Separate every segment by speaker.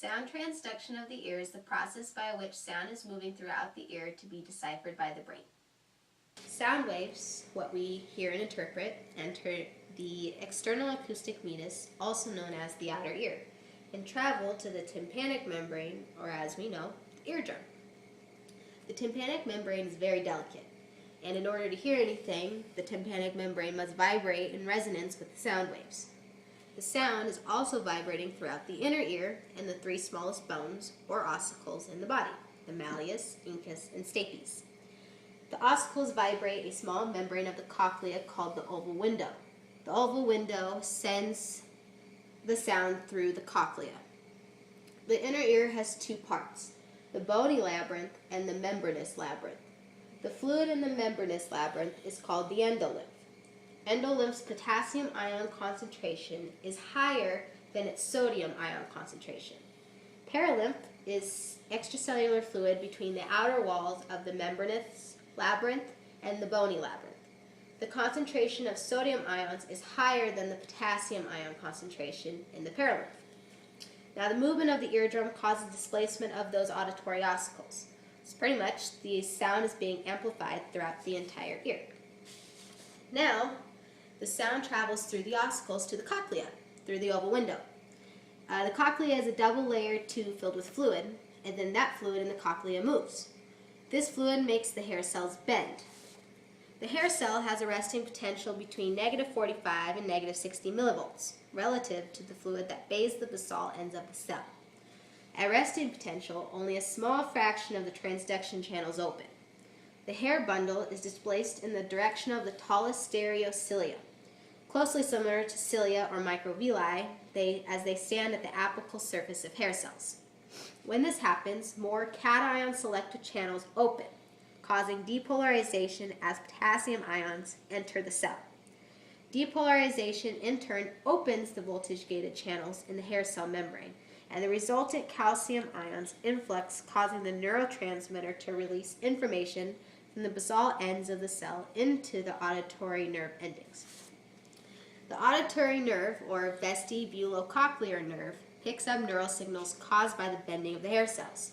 Speaker 1: Sound transduction of the ear is the process by which sound is moving throughout the ear to be deciphered by the brain. Sound waves, what we hear and interpret, enter the external acoustic meatus, also known as the outer ear, and travel to the tympanic membrane, or as we know, the eardrum. The tympanic membrane is very delicate, and in order to hear anything, the tympanic membrane must vibrate in resonance with the sound waves. The sound is also vibrating throughout the inner ear and the three smallest bones, or ossicles, in the body, the malleus, incus, and stapes. The ossicles vibrate a small membrane of the cochlea called the oval window. The oval window sends the sound through the cochlea. The inner ear has two parts, the bony labyrinth and the membranous labyrinth. The fluid in the membranous labyrinth is called the endolymph. Endolymph's potassium ion concentration is higher than its sodium ion concentration. Perilymph is extracellular fluid between the outer walls of the membranous labyrinth and the bony labyrinth. The concentration of sodium ions is higher than the potassium ion concentration in the perilymph. Now, the movement of the eardrum causes displacement of those auditory ossicles. So pretty much the sound is being amplified throughout the entire ear. Now, the sound travels through the ossicles to the cochlea, through the oval window. The cochlea is a double-layered tube filled with fluid, and then that fluid in the cochlea moves. This fluid makes the hair cells bend. The hair cell has a resting potential between -45 and -60 millivolts, relative to the fluid that bathes the basal ends of the cell. At resting potential, only a small fraction of the transduction channels open. The hair bundle is displaced in the direction of the tallest stereocilia, closely similar to cilia or microvilli, as they stand at the apical surface of hair cells. When this happens, more cation selective channels open, causing depolarization as potassium ions enter the cell. Depolarization in turn opens the voltage-gated channels in the hair cell membrane, and the resultant calcium ions influx causing the neurotransmitter to release information from the basal ends of the cell into the auditory nerve endings. The auditory nerve, or vestibulocochlear nerve, picks up neural signals caused by the bending of the hair cells.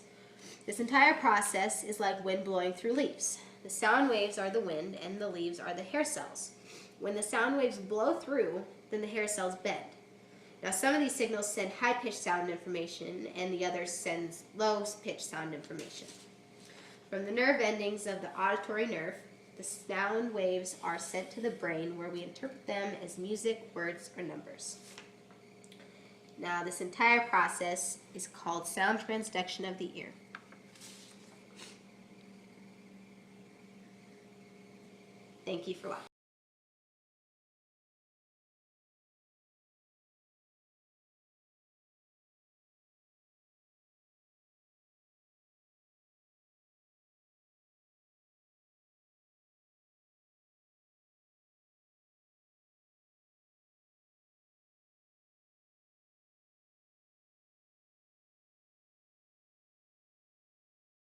Speaker 1: This entire process is like wind blowing through leaves. The sound waves are the wind and the leaves are the hair cells. When the sound waves blow through, then the hair cells bend. Now, some of these signals send high-pitched sound information and the others send low-pitched sound information. From the nerve endings of the auditory nerve, the sound waves are sent to the brain where we interpret them as music, words, or numbers. Now, this entire process is called sound transduction of the ear. Thank you for watching.